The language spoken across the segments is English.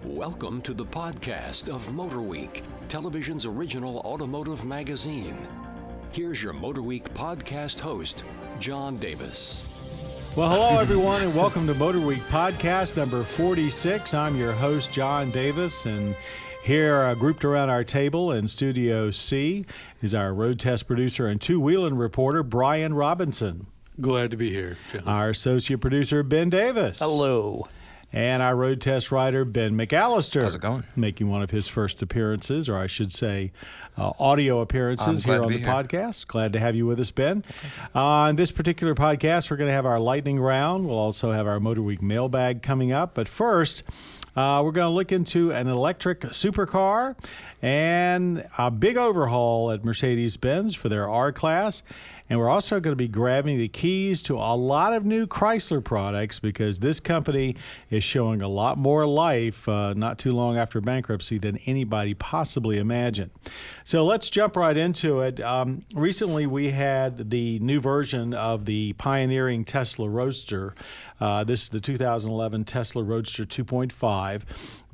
Welcome to the podcast of MotorWeek, television's original automotive magazine. Here's your MotorWeek podcast host, John Davis. Well, hello, everyone, and welcome to MotorWeek podcast number 46. I'm your host, John Davis, and here grouped around our table in Studio C is our road test producer and two-wheeling reporter, Brian Robinson. Glad to be here, John. Our associate producer, Ben Davis. Hello. And our road test writer, Ben McAllister. How's it going? Making one of his first appearances, or I should say audio appearances here on the podcast. Glad to have you with us, Ben. On this particular podcast, we're going to have our lightning round. We'll also have our MotorWeek mailbag coming up. But first, we're going to look into an electric supercar and a big overhaul at Mercedes-Benz for their R-Class. And we're also going to be grabbing the keys to a lot of new Chrysler products because this company is showing a lot more life not too long after bankruptcy than anybody possibly imagined. So let's jump right into it. Recently, we had the new version of the pioneering Tesla Roadster. This is the 2011 Tesla Roadster 2.5.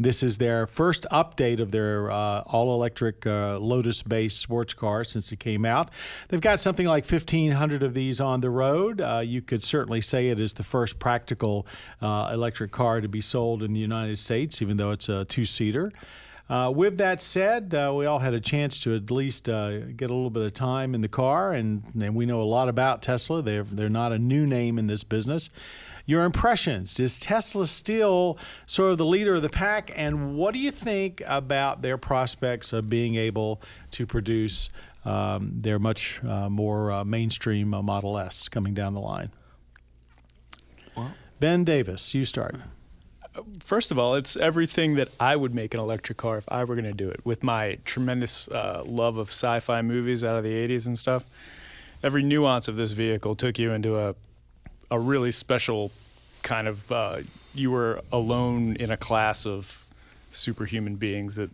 This is their first update of their all-electric Lotus-based sports car since it came out. They've got something like 1,500 of these on the road. You could certainly say it is the first practical electric car to be sold in the United States, even though it's a two-seater. With that said, we all had a chance to at least get a little bit of time in the car, and we know a lot about Tesla. They're not a new name in this business. Your impressions, is Tesla still sort of the leader of the pack, and what do you think about their prospects of being able to produce their much more mainstream Model S coming down the line? Well, Ben Davis, you start. First of all, it's everything that I would make an electric car if I were going to do it. With my tremendous love of sci-fi movies out of the 80s and stuff, every nuance of this vehicle took you into a really special kind of, you were alone in a class of superhuman beings that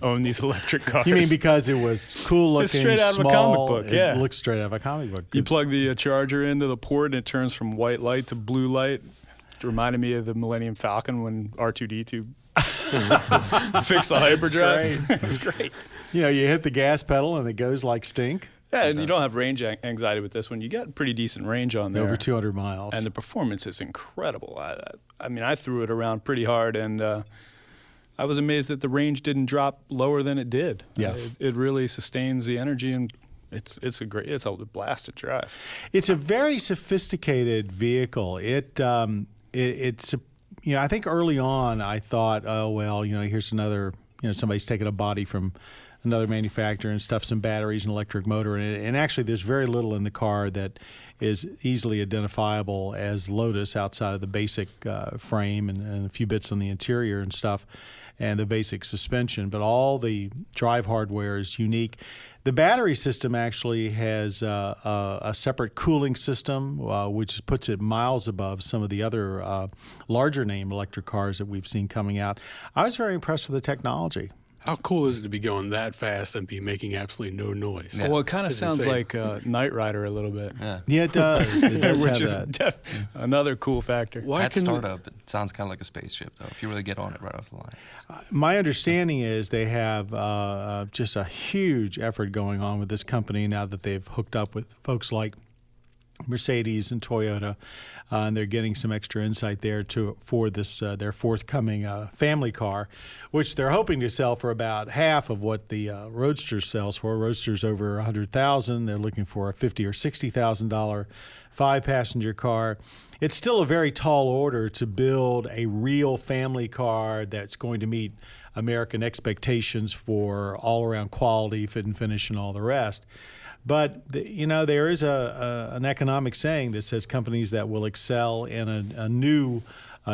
own these electric cars. You mean because it was cool looking, it's straight out small, of a comic book, yeah. It looks straight out of a comic book. You plug the charger into the port and it turns from white light to blue light. It reminded me of the Millennium Falcon when R2-D2 fixed the hyperdrive. It was great. You know, you hit the gas pedal and it goes like stink. Yeah, and you don't have range anxiety with this one. You got pretty decent range on there. Over 200 miles. And the performance is incredible. I mean, I threw it around pretty hard, and I was amazed that the range didn't drop lower than it did. Yeah. It really sustains the energy, and it's a blast to drive. It's a very sophisticated vehicle. It's I think early on I thought, oh, well, here's another, somebody's taking a body from another manufacturer and stuff some batteries and electric motor in it. And actually, there's very little in the car that is easily identifiable as Lotus outside of the basic frame and a few bits on the interior and stuff and the basic suspension. But all the drive hardware is unique. The battery system actually has a separate cooling system, which puts it miles above some of the other larger name electric cars that we've seen coming out. I was very impressed with the technology. How cool is it to be going that fast and be making absolutely no noise? Yeah. Well, it kind of sounds like Knight Rider a little bit. Yeah, it does. It does Which have is that. Another cool factor. At startup, it sounds kind of like a spaceship, though, if you really get on it right off the line. My understanding is they have just a huge effort going on with this company now that they've hooked up with folks like Mercedes and Toyota, and they're getting some extra insight there for this their forthcoming family car, which they're hoping to sell for about half of what the Roadster sells for. Roadster's over $100,000. They're looking for a $50,000 or $60,000 5-passenger car. It's still a very tall order to build a real family car that's going to meet American expectations for all-around quality, fit and finish, and all the rest. But, there is an economic saying that says companies that will excel in a new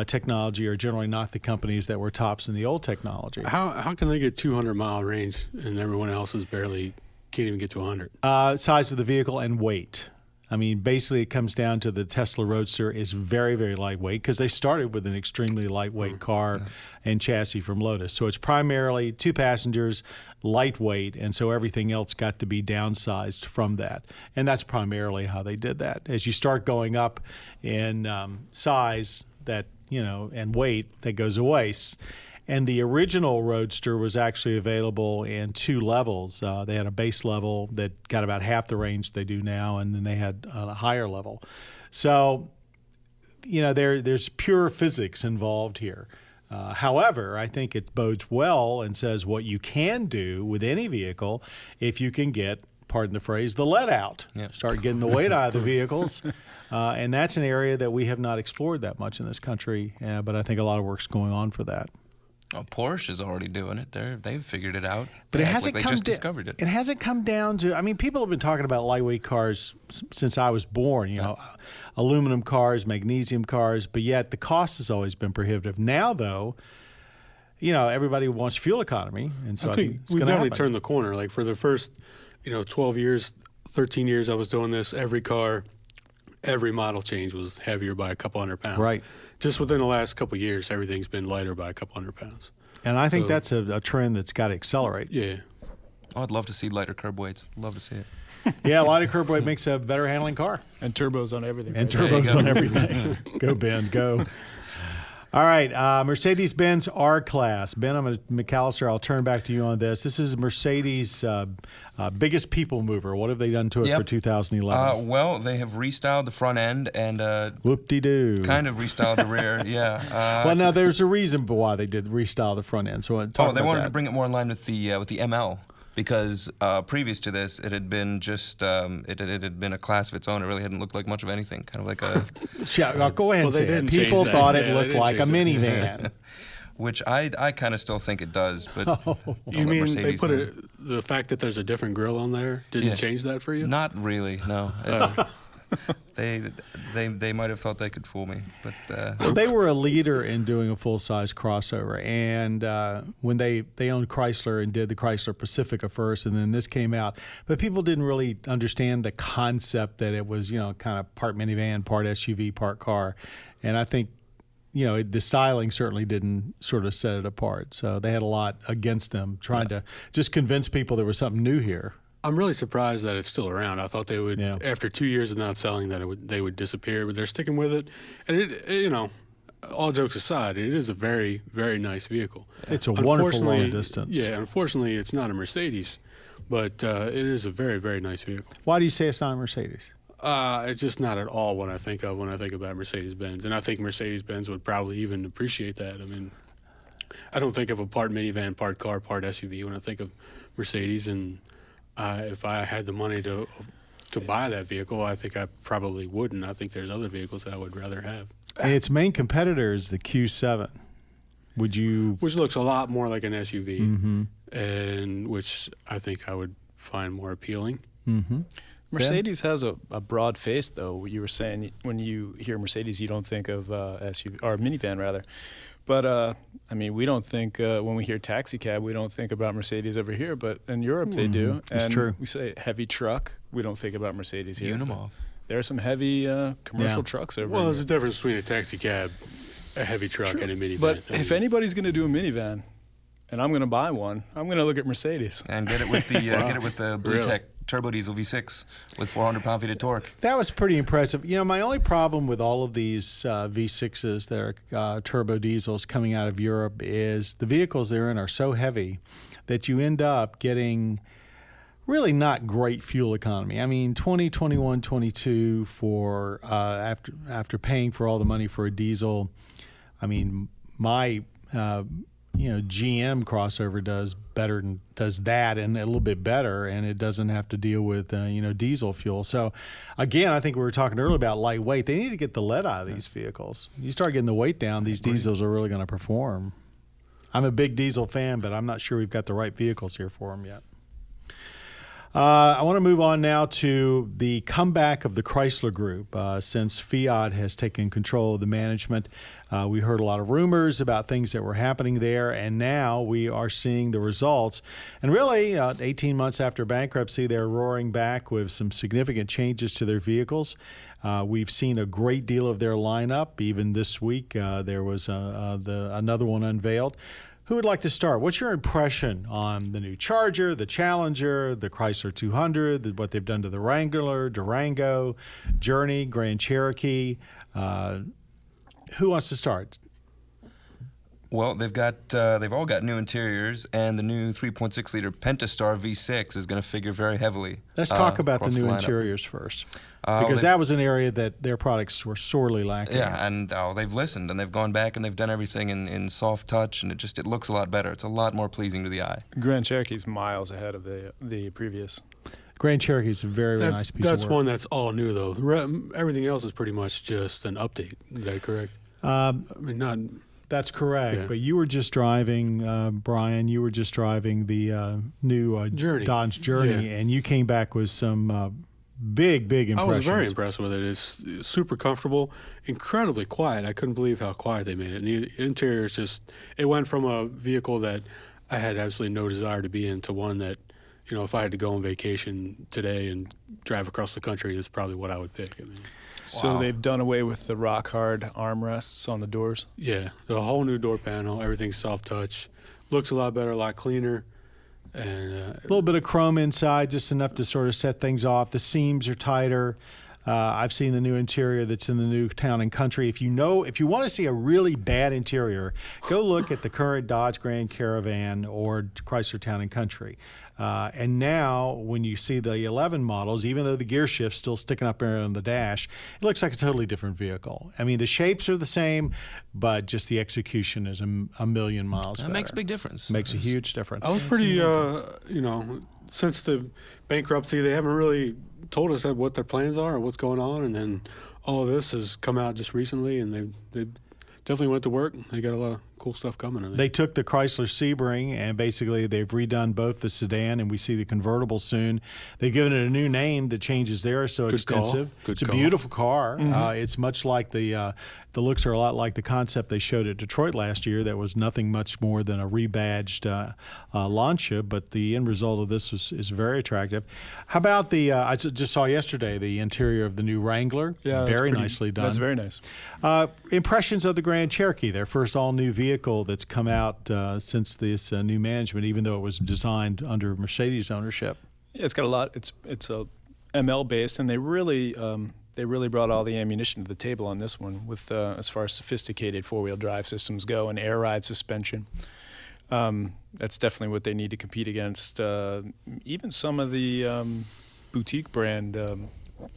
technology are generally not the companies that were tops in the old technology. How can they get 200-mile can't everyone else can't even get to 100? Size of the vehicle and weight. I mean, basically it comes down to the Tesla Roadster is very, very lightweight because they started with an extremely lightweight car and chassis from Lotus. So it's primarily 2 passengers, lightweight, and so everything else got to be downsized from that. And that's primarily how they did that. As you start going up in size, that and weight, that goes away. And the original Roadster was actually available in 2 levels. They had a base level that got about half the range they do now, and then they had a higher level. So, there's pure physics involved here. However, I think it bodes well and says what you can do with any vehicle if you can get, pardon the phrase, the lead out. Yeah. Start getting the weight out of the vehicles. And that's an area that we have not explored that much in this country, but I think a lot of work's going on for that. Oh, Porsche is already doing it. They've figured it out. But it hasn't they come just discovered it. It hasn't come down to. I mean, people have been talking about lightweight cars since I was born. Aluminum cars, magnesium cars, but yet the cost has always been prohibitive. Now, though, everybody wants fuel economy, and so I think we definitely turned the corner. Like for the first, 12 years, 13 years I was doing this, every car, every model change was heavier by a couple hundred pounds. Right. Just within the last couple of years, everything's been lighter by a couple hundred pounds. And I think that's a trend that's got to accelerate. Yeah. Oh, I'd love to see lighter curb weights. Love to see it. Yeah, lighter curb weight makes a better handling car. And turbos on everything. And right? turbos on everything. Go, Ben, go. All right, Mercedes-Benz R-Class. Ben, McAllister, I'll turn back to you on this. This is Mercedes' biggest people mover. What have they done to it for 2011? Well, they have restyled the front end and whoop-de-doo. Kind of restyled the rear, yeah. Well, now there's a reason why they did restyle the front end. So they wanted to bring it more in line with the ML. Because previous to this, it had been just it had been a class of its own. It really hadn't looked like much of anything. Kind of like a. Yeah, go ahead and say it. People thought it looked like a minivan. Which I kind of still think it does, but you mean Mercedes, they put the fact that there's a different grille on there didn't change that for you? Not really, no. They might have thought they could fool me, but well, they were a leader in doing a full-size crossover, and when they owned Chrysler and did the Chrysler Pacifica first, and then this came out, but people didn't really understand the concept that it was kind of part minivan, part SUV, part car, and I think the styling certainly didn't sort of set it apart. So they had a lot against them trying to just convince people there was something new here. I'm really surprised that it's still around. I thought they would, after 2 years of not selling, that they would disappear, but they're sticking with it. And it all jokes aside, it is a very, very nice vehicle. It's a wonderful long distance. Yeah, unfortunately, it's not a Mercedes, but it is a very, very nice vehicle. Why do you say it's not a Mercedes? It's just not at all what I think of when I think about Mercedes-Benz, and I think Mercedes-Benz would probably even appreciate that. I mean, I don't think of a part minivan, part car, part SUV when I think of Mercedes, and if I had the money to buy that vehicle, I think I probably wouldn't. I think there's other vehicles that I would rather have. Its main competitor is the Q7. Would you? Which looks a lot more like an SUV, and which I think I would find more appealing. Mm-hmm. Mercedes has a broad face, though. You were saying when you hear Mercedes, you don't think of SUV or minivan, rather. But, I mean, we don't think, when we hear taxi cab, we don't think about Mercedes over here, but in Europe they do. It's and true. We say heavy truck, we don't think about Mercedes here. Unimog. There are some heavy commercial trucks over Well, here. there's a difference between a taxi cab, a heavy truck, and a minivan. But if anybody's going to do a minivan, and I'm going to buy one, I'm going to look at Mercedes. And get it with the Blue Tech turbo diesel V6 with 400 pound-feet of torque. That was pretty impressive. My only problem with all of these V6s that are turbo diesels coming out of Europe is the vehicles they're in are so heavy that you end up getting really not great fuel economy. I mean, 20, 21, 22 for after paying for all the money for a diesel. I mean, my GM crossover does that and a little bit better, and it doesn't have to deal with diesel fuel. So again, I think we were talking earlier about lightweight. They need to get the lead out of these vehicles. You start getting the weight down, these diesels are really going to perform. I'm a big diesel fan, but I'm not sure we've got the right vehicles here for them yet. I want to move on now to the comeback of the Chrysler Group. Since Fiat has taken control of the management, we heard a lot of rumors about things that were happening there, and now we are seeing the results. And really, 18 months after bankruptcy, they're roaring back with some significant changes to their vehicles. We've seen a great deal of their lineup. Even this week, there was another one unveiled. Who would like to start? What's your impression on the new Charger, the Challenger, the Chrysler 200, what they've done to the Wrangler, Durango, Journey, Grand Cherokee? Who wants to start? Well, they've all got new interiors, and the new 3.6-liter Pentastar V6 is going to figure very heavily. Let's talk about the new lineup. Interiors first, because that was an area that their products were sorely lacking. Yeah, and they've listened, and they've gone back, and they've done everything in soft touch, and it looks a lot better. It's a lot more pleasing to the eye. Grand Cherokee's miles ahead of the previous. Grand Cherokee is a very nice piece of work. That's one that's all new, though. Everything else is pretty much just an update. Is that correct? I mean, not... That's correct. Yeah. But you were just driving, Brian, you were just driving the new Journey. Dodge Journey, and you came back with some big impressions. I was very impressed with it. It's super comfortable, incredibly quiet. I couldn't believe how quiet they made it. And the interior is just, it went from a vehicle that I had absolutely no desire to be in to one that, you know, if I had to go on vacation today and drive across the country, is probably what I would pick. I mean, So they've done away with the rock hard armrests on the doors? Yeah, the whole new door panel, everything's soft touch. Looks a lot better, a lot cleaner. And a little bit of chrome inside, just enough to sort of set things off. The seams are tighter. I've seen the new interior that's in the new Town and Country. If you want to see a really bad interior, go look at the current Dodge Grand Caravan or Chrysler Town and Country. And now, when you see the 11 models, even though the gear shift's still sticking up there on the dash, it looks like a totally different vehicle. I mean, the shapes are the same, but just the execution is a million miles better. That makes a big difference. Makes a huge difference. I was pretty, since the bankruptcy, they haven't really told us what their plans are or what's going on. And then all of this has come out just recently, and they definitely went to work. They got a lot of cool stuff coming. I think. They took the Chrysler Sebring and basically they've redone both the sedan and we see the convertible soon. They've given it a new name. The changes there are so extensive. It's a beautiful car. Mm-hmm. It's much like the looks are a lot like the concept they showed at Detroit last year. That was nothing much more than a rebadged Lancia, but the end result of this is very attractive. How about I just saw yesterday the interior of the new Wrangler. Yeah, very nicely done. That's very nice. Impressions of the Grand Cherokee, their first all-new vehicle that's come out since this new management, even though it was designed under Mercedes ownership. Yeah, it's got a lot. It's a ML based, and they really brought all the ammunition to the table on this one with as far as sophisticated four-wheel drive systems go and air ride suspension. That's definitely what they need to compete against even some of the boutique brand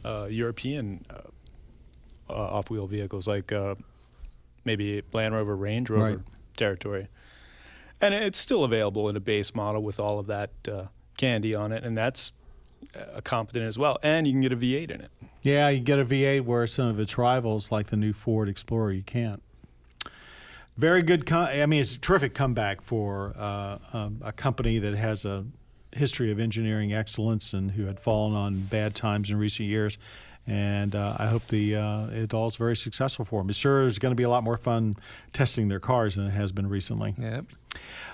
European off-wheel vehicles like maybe Land Rover, Range Rover territory. And it's still available in a base model with all of that candy on it, and that's competent as well. And you can get a V8 in it. Yeah, you get a V8 where some of its rivals, like the new Ford Explorer, you can't. Very good. It's a terrific comeback for a company that has a history of engineering excellence and who had fallen on bad times in recent years. And I hope it all is very successful for them. It sure is going to be a lot more fun testing their cars than it has been recently. Yep.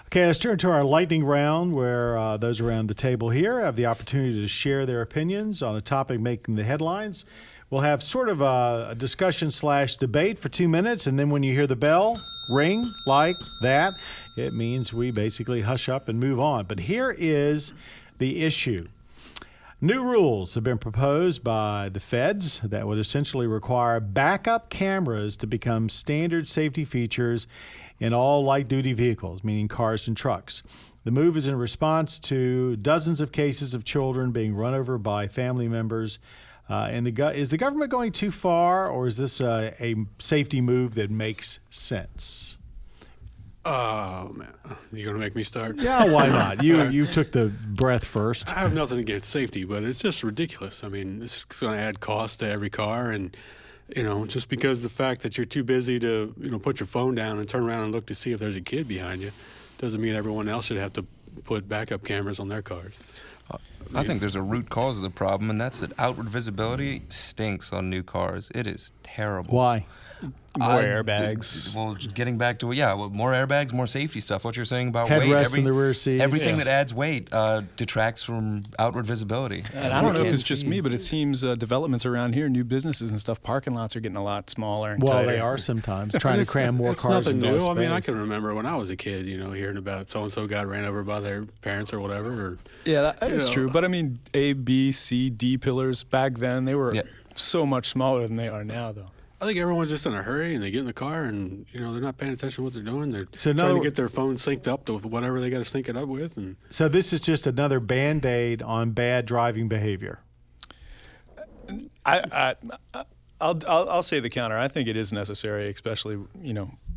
Okay, let's turn to our lightning round, where those around the table here have the opportunity to share their opinions on a topic making the headlines. We'll have sort of a discussion/debate for 2 minutes, and then when you hear the bell ring like that, it means we basically hush up and move on. But here is the issue. New rules have been proposed by the feds that would essentially require backup cameras to become standard safety features in all light-duty vehicles, meaning cars and trucks. The move is in response to dozens of cases of children being run over by family members. Is the government going too far, or is this a safety move that makes sense? Oh, man. You're going to make me start? Yeah, why not? You took the breath first. I have nothing against safety, but it's just ridiculous. I mean, it's going to add cost to every car. And, just because the fact that you're too busy to, put your phone down and turn around and look to see if there's a kid behind you doesn't mean everyone else should have to put backup cameras on their cars. I think there's a root cause of the problem, and that's that outward visibility stinks on new cars. It is terrible. Why? More airbags. Getting back to more airbags, more safety stuff. What you're saying about weight, headrests in the rear seat. Everything that adds weight detracts from outward visibility. And I don't know if it's just me, but it seems developments around here, new businesses and stuff, parking lots are getting a lot smaller. And tighter. They are sometimes trying to cram more cars into into nothing new. space. I mean, I can remember when I was a kid, hearing about so-and-so got ran over by their parents or whatever. Yeah, that is true. But I mean, A, B, C, D pillars back then, they were so much smaller than they are now, though. I think everyone's just in a hurry, and they get in the car, and they're not paying attention to what they're doing. They're trying to get their phone synced up with whatever they got to sync it up with. And so this is just another Band-Aid on bad driving behavior. I'll say the counter. I think it is necessary, especially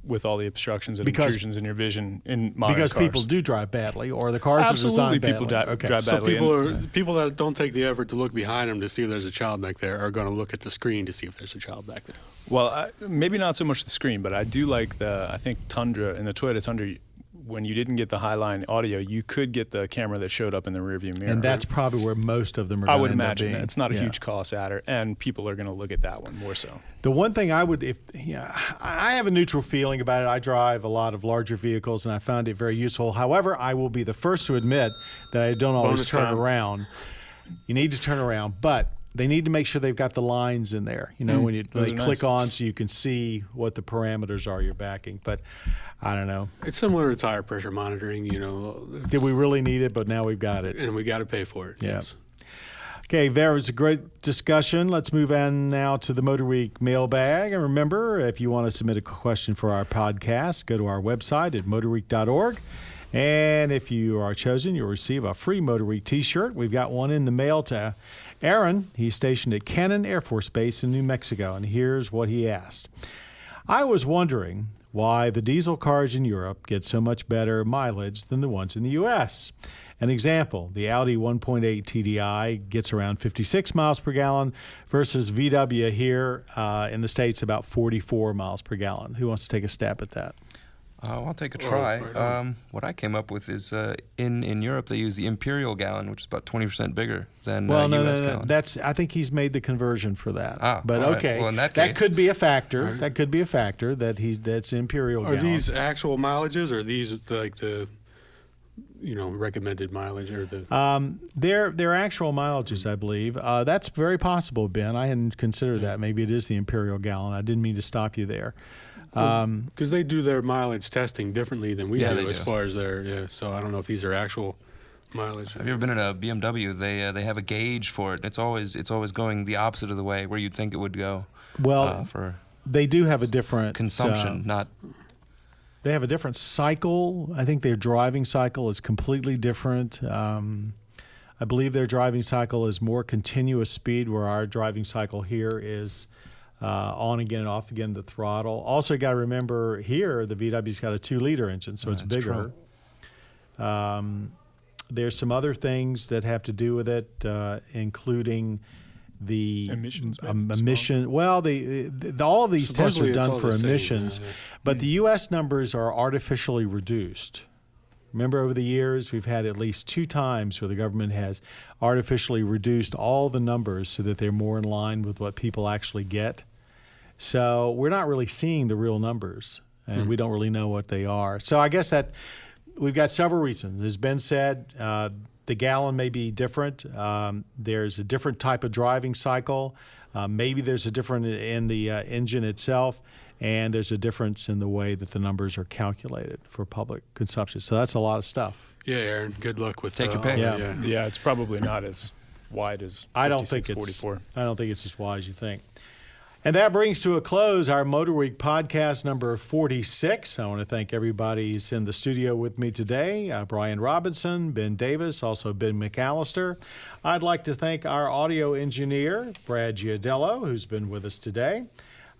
with all the obstructions and intrusions in your vision in modern cars. Because people do drive badly, or the cars are designed badly. People drive so badly. people that don't take the effort to look behind them to see if there's a child back there are going to look at the screen to see if there's a child back there. Well, maybe not so much the screen, but I do like I think Tundra, in the Toyota Tundra, when you didn't get the Highline audio, you could get the camera that showed up in the rearview mirror. And that's probably where most of them are going to I would imagine. It's not a huge cost adder, and people are going to look at that one more so. The one thing I have a neutral feeling about it. I drive a lot of larger vehicles, and I found it very useful. However, I will be the first to admit that I don't always turn around. You need to turn around, but they need to make sure they've got the lines in there, when they click on so you can see what the parameters are you're backing. But I don't know. It's similar to tire pressure monitoring, Did we really need it? But now we've got it. And we got to pay for it. Yeah. Yes. Okay, there was a great discussion. Let's move on now to the MotorWeek mailbag. And remember, if you want to submit a question for our podcast, go to our website at motorweek.org. And if you are chosen, you'll receive a free MotorWeek t-shirt. We've got one in the mail to Aaron. He's stationed at Cannon Air Force Base in New Mexico, and here's what he asked. I was wondering why the diesel cars in Europe get so much better mileage than the ones in the U.S. An example, the Audi 1.8 TDI gets around 56 miles per gallon versus VW here in the States about 44 miles per gallon. Who wants to take a stab at that? I'll take a try. What I came up with is in Europe they use the imperial gallon, which is about 20% bigger than U.S. gallon. I think he's made the conversion for that. But okay, well, in that case, could be a factor. Right. That could be a factor that's imperial. Are gallon. These actual mileages, or are these like the recommended mileage, or the? They're actual mileages, I believe. That's very possible, Ben. I hadn't considered that. Maybe it is the imperial gallon. I didn't mean to stop you there. Because they do their mileage testing differently than we do as far as so I don't know if these are actual mileage. Have you ever been in a BMW? They have a gauge for it. It's always going the opposite of the way where you'd think it would go. Well, they do have a different consumption, They have a different cycle. I think their driving cycle is completely different. I believe their driving cycle is more continuous speed, where our driving cycle here is on again, off again, the throttle. Also, you got to remember here, the VW's got a 2-liter engine, so it's bigger. There's some other things that have to do with it, including the emissions. Well, all of these tests are done for emissions, but the U.S. numbers are artificially reduced. Remember, over the years, we've had at least 2 times where the government has artificially reduced all the numbers so that they're more in line with what people actually get. So we're not really seeing the real numbers, and we don't really know what they are. So I guess that we've got several reasons. As Ben said, the gallon may be different. There's a different type of driving cycle. Maybe there's a difference in the engine itself. And there's a difference in the way that the numbers are calculated for public consumption. So that's a lot of stuff. Yeah, Aaron, good luck with Take your pick. Yeah, it's probably not as wide as 44. I don't think it's as wide as you think. And that brings to a close our MotorWeek podcast number 46. I want to thank everybody who's in the studio with me today. Brian Robinson, Ben Davis, also Ben McAllister. I'd like to thank our audio engineer, Brad Giardello, who's been with us today.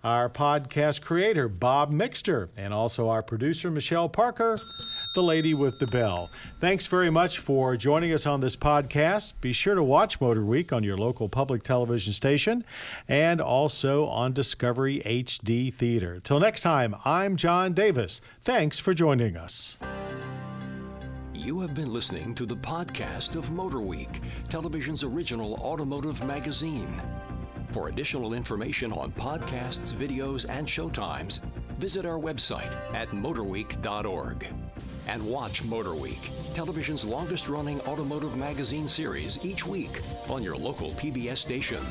Our podcast creator, Bob Mixter, and also our producer, Michelle Parker, the lady with the bell. Thanks very much for joining us on this podcast. Be sure to watch MotorWeek on your local public television station and also on Discovery HD Theater. Till next time, I'm John Davis. Thanks for joining us. You have been listening to the podcast of MotorWeek, television's original automotive magazine. For additional information on podcasts, videos, and showtimes, visit our website at motorweek.org. And watch MotorWeek, television's longest-running automotive magazine series each week on your local PBS station.